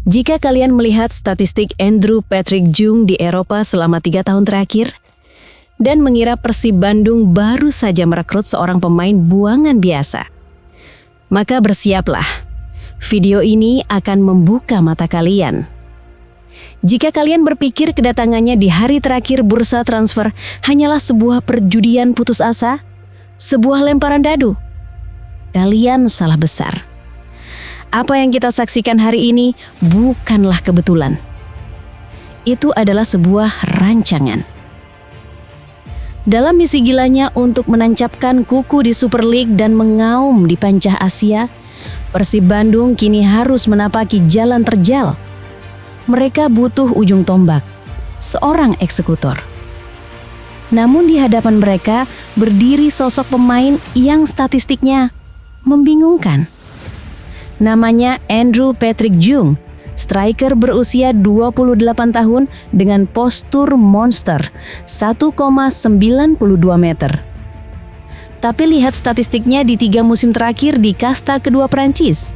Jika kalian melihat statistik Andrew Patrick Jung di Eropa selama 3 tahun terakhir, dan mengira Persib Bandung baru saja merekrut seorang pemain buangan biasa, maka bersiaplah. Video ini akan membuka mata kalian. Jika kalian berpikir kedatangannya di hari terakhir bursa transfer hanyalah sebuah perjudian putus asa, sebuah lemparan dadu, kalian salah besar. Apa yang kita saksikan hari ini bukanlah kebetulan. Itu adalah sebuah rancangan. Dalam misi gilanya untuk menancapkan kuku di Super League dan mengaum di pancah Asia, Persib Bandung kini harus menapaki jalan terjal. Mereka butuh ujung tombak, seorang eksekutor. Namun di hadapan mereka berdiri sosok pemain yang statistiknya membingungkan. Namanya Andrew Patrick Jung, striker berusia 28 tahun dengan postur monster 1,92 meter. Tapi lihat statistiknya di 3 musim terakhir di kasta kedua Prancis.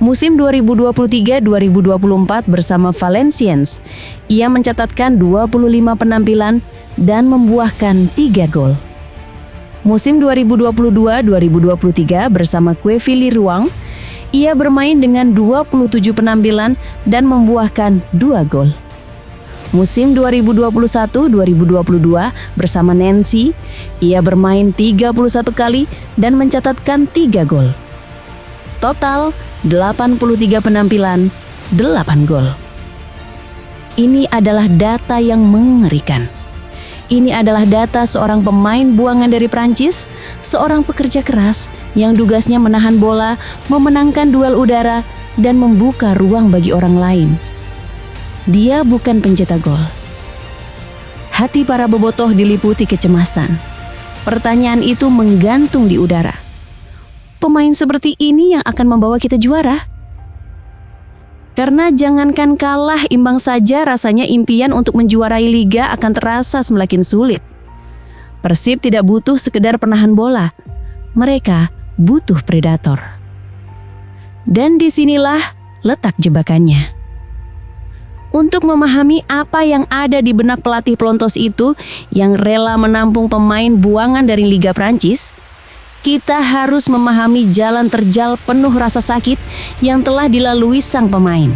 Musim 2023-2024 bersama Valenciennes, ia mencatatkan 25 penampilan dan membuahkan 3 gol. Musim 2022-2023 bersama Quevilly Rouen, ia bermain dengan 27 penampilan dan membuahkan 2 gol. Musim 2021-2022 bersama Nancy, ia bermain 31 kali dan mencatatkan 3 gol. Total 83 penampilan, 8 gol. Ini adalah data yang mengerikan. Ini adalah data seorang pemain buangan dari Prancis, seorang pekerja keras yang tugasnya menahan bola, memenangkan duel udara, dan membuka ruang bagi orang lain. Dia bukan pencetak gol. Hati para bobotoh diliputi kecemasan. Pertanyaan itu menggantung di udara. Pemain seperti ini yang akan membawa kita juara? Karena jangankan kalah, imbang saja rasanya impian untuk menjuarai liga akan terasa semakin sulit. Persib tidak butuh sekedar penahan bola. Mereka butuh predator. Dan disinilah letak jebakannya. Untuk memahami apa yang ada di benak pelatih pelontos itu yang rela menampung pemain buangan dari Liga Prancis, kita harus memahami jalan terjal penuh rasa sakit yang telah dilalui sang pemain.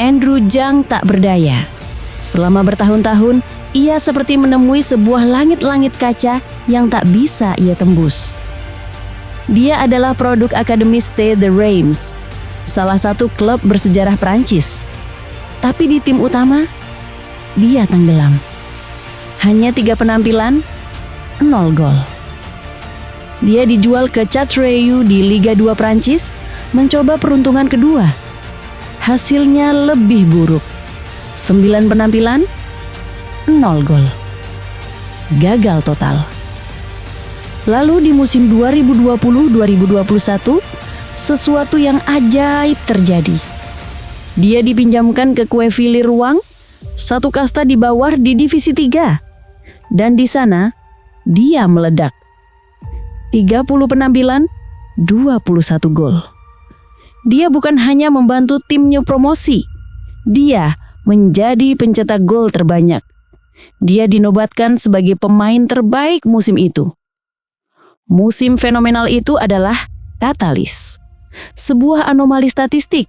Andrew Jung tak berdaya. Selama bertahun-tahun, ia seperti menemui sebuah langit-langit kaca yang tak bisa ia tembus. Dia adalah produk Akademi Stade de Reims, salah satu klub bersejarah Prancis. Tapi di tim utama, dia tenggelam. Hanya 3 penampilan, 0 gol. Dia dijual ke Chatreu di Liga 2 Prancis, mencoba peruntungan kedua. Hasilnya lebih buruk. 9 penampilan, 0 gol. Gagal total. Lalu di musim 2020-2021, sesuatu yang ajaib terjadi. Dia dipinjamkan ke Quevilly Rouen, satu kasta di bawah di divisi 3. Dan di sana, dia meledak. 30 penampilan, 21 gol. Dia bukan hanya membantu timnya promosi, dia menjadi pencetak gol terbanyak. Dia dinobatkan sebagai pemain terbaik musim itu. Musim fenomenal itu adalah katalis, sebuah anomali statistik.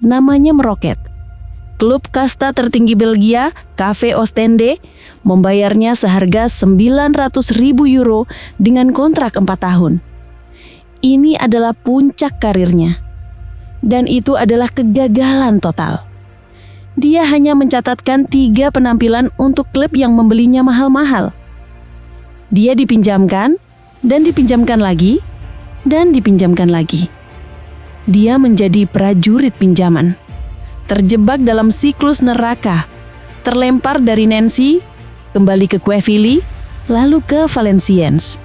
Namanya meroket. Klub kasta tertinggi Belgia, KV Oostende, membayarnya seharga 900.000 euro dengan kontrak 4 tahun. Ini adalah puncak karirnya. Dan itu adalah kegagalan total. Dia hanya mencatatkan 3 penampilan untuk klub yang membelinya mahal-mahal. Dia dipinjamkan, dan dipinjamkan lagi, dan dipinjamkan lagi. Dia menjadi prajurit pinjaman. Terjebak dalam siklus neraka, terlempar dari Nancy, kembali ke Quevilly, lalu ke Valenciennes.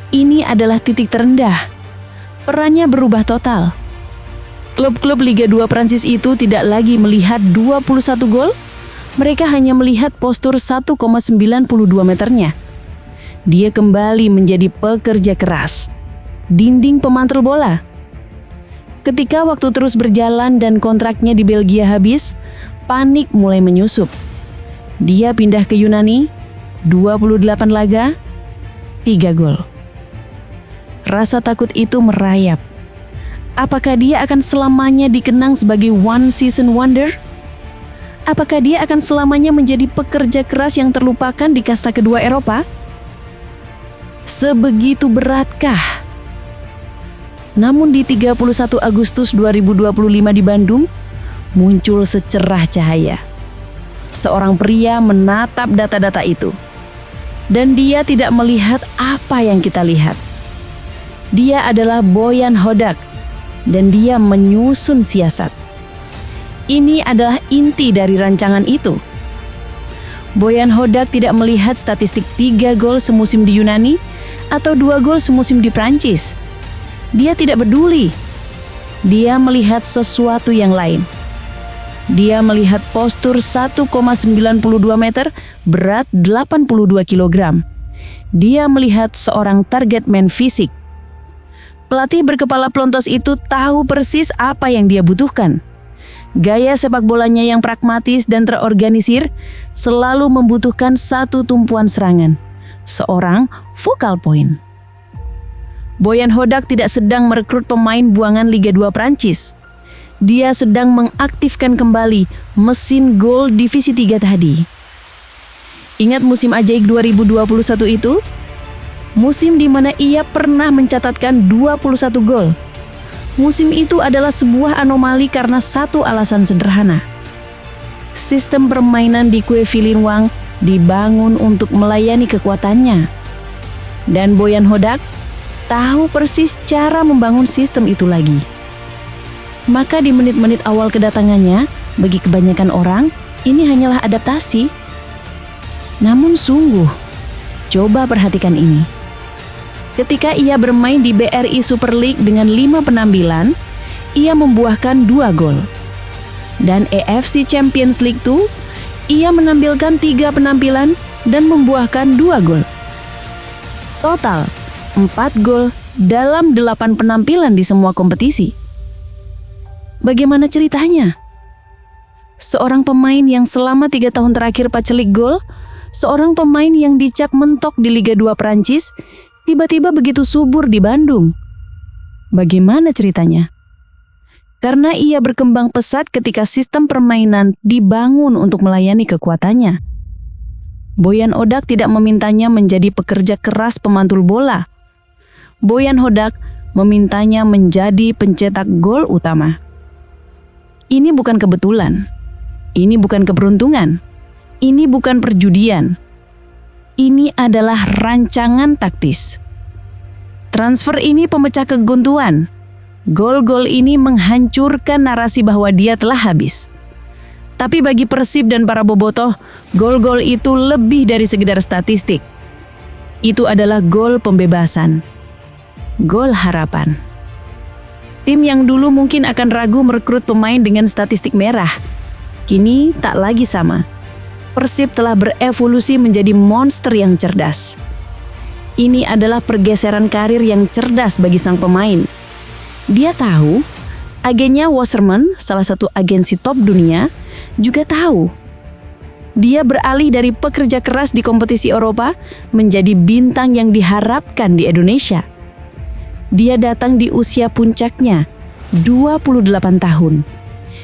Ini adalah titik terendah. Perannya berubah total. Klub-klub Liga 2 Prancis itu tidak lagi melihat 21 gol, mereka hanya melihat postur 1,92 meternya. Dia kembali menjadi pekerja keras, dinding pemantul bola. Ketika waktu terus berjalan dan kontraknya di Belgia habis, panik mulai menyusup. Dia pindah ke Yunani, 28 laga, 3 gol. Rasa takut itu merayap. Apakah dia akan selamanya dikenang sebagai one season wonder? Apakah dia akan selamanya menjadi pekerja keras yang terlupakan di kasta kedua Eropa? Sebegitu beratkah? Namun di 31 Agustus 2025 di Bandung, muncul secerah cahaya. Seorang pria menatap data-data itu. Dan dia tidak melihat apa yang kita lihat. Dia adalah Bojan Hodak. Dan dia menyusun siasat. Ini adalah inti dari rancangan itu. Bojan Hodak tidak melihat statistik 3 gol semusim di Yunani atau 2 gol semusim di Prancis. Dia tidak peduli. Dia melihat sesuatu yang lain. Dia melihat postur 1,92 meter, berat 82 kg. Dia melihat seorang target man fisik. Pelatih berkepala pelontos itu tahu persis apa yang dia butuhkan. Gaya sepak bolanya yang pragmatis dan terorganisir selalu membutuhkan satu tumpuan serangan, seorang focal point. Bojan Hodak tidak sedang merekrut pemain buangan Liga 2 Prancis. Dia sedang mengaktifkan kembali mesin gol Divisi 3 tadi. Ingat musim ajaib 2021 itu? Musim di mana ia pernah mencatatkan 21 gol. Musim itu adalah sebuah anomali karena satu alasan sederhana. Sistem permainan di Kue Philhinwang dibangun untuk melayani kekuatannya. Dan Bojan Hodak tahu persis cara membangun sistem itu lagi. Maka di menit-menit awal kedatangannya, bagi kebanyakan orang, ini hanyalah adaptasi. Namun sungguh, coba perhatikan ini. Ketika ia bermain di BRI Super League dengan 5 penampilan, ia membuahkan 2 gol. Dan AFC Champions League 2, ia menampilkan 3 penampilan dan membuahkan 2 gol. Total, 4 gol dalam 8 penampilan di semua kompetisi. Bagaimana ceritanya? Seorang pemain yang selama 3 tahun terakhir pacelik gol, seorang pemain yang dicap mentok di Liga 2 Prancis, tiba-tiba begitu subur di Bandung. Bagaimana ceritanya? Karena ia berkembang pesat ketika sistem permainan dibangun untuk melayani kekuatannya. Bojan Hodak tidak memintanya menjadi pekerja keras pemantul bola. Bojan Hodak memintanya menjadi pencetak gol utama. Ini bukan kebetulan. Ini bukan keberuntungan. Ini bukan perjudian. Ini adalah rancangan taktis. Transfer ini pemecah kebuntuan. Gol-gol ini menghancurkan narasi bahwa dia telah habis. Tapi bagi Persib dan para bobotoh, gol-gol itu lebih dari sekedar statistik. Itu adalah gol pembebasan. Gol harapan. Tim yang dulu mungkin akan ragu merekrut pemain dengan statistik merah, kini tak lagi sama. Persib telah berevolusi menjadi monster yang cerdas. Ini adalah pergeseran karir yang cerdas bagi sang pemain. Dia tahu, agennya Wasserman, salah satu agensi top dunia, juga tahu. Dia beralih dari pekerja keras di kompetisi Eropa menjadi bintang yang diharapkan di Indonesia. Dia datang di usia puncaknya, 28 tahun.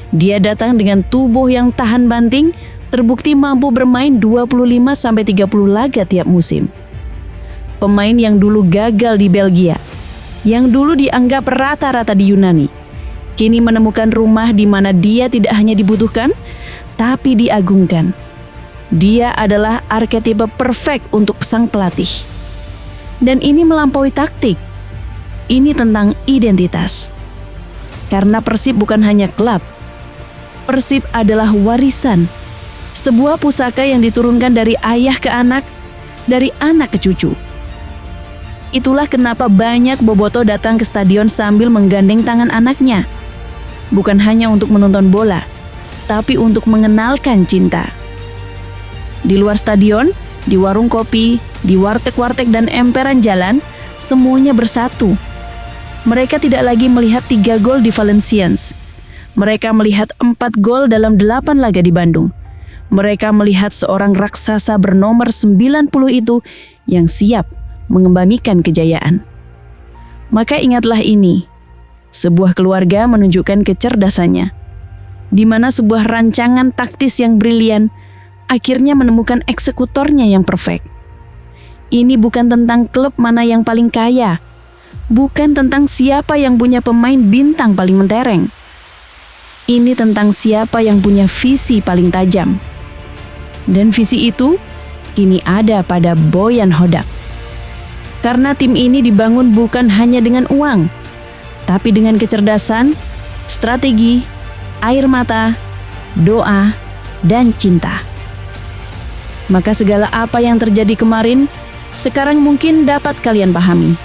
Dia datang dengan tubuh yang tahan banting, terbukti mampu bermain 25-30 laga tiap musim. Pemain yang dulu gagal di Belgia, yang dulu dianggap rata-rata di Yunani, kini menemukan rumah di mana dia tidak hanya dibutuhkan, tapi diagungkan. Dia adalah arketipe perfect untuk sang pelatih. Dan ini melampaui taktik. Ini tentang identitas. Karena Persib bukan hanya klub. Persib adalah warisan. Sebuah pusaka yang diturunkan dari ayah ke anak, dari anak ke cucu. Itulah kenapa banyak bobotoh datang ke stadion sambil menggandeng tangan anaknya. Bukan hanya untuk menonton bola, tapi untuk mengenalkan cinta. Di luar stadion, di warung kopi, di warteg-warteg dan emperan jalan, semuanya bersatu. Mereka tidak lagi melihat 3 gol di Valenciennes. Mereka melihat 4 gol dalam 8 laga di Bandung. Mereka melihat seorang raksasa bernomor 90 itu yang siap mengembamikan kejayaan. Maka ingatlah ini, sebuah keluarga menunjukkan kecerdasannya, di mana sebuah rancangan taktis yang brilian akhirnya menemukan eksekutornya yang perfect. Ini bukan tentang klub mana yang paling kaya, bukan tentang siapa yang punya pemain bintang paling mentereng. Ini tentang siapa yang punya visi paling tajam. Dan visi itu kini ada pada Boyan Hodak. Karena tim ini dibangun bukan hanya dengan uang, tapi dengan kecerdasan, strategi, air mata, doa, dan cinta. Maka segala apa yang terjadi kemarin, sekarang mungkin dapat kalian pahami.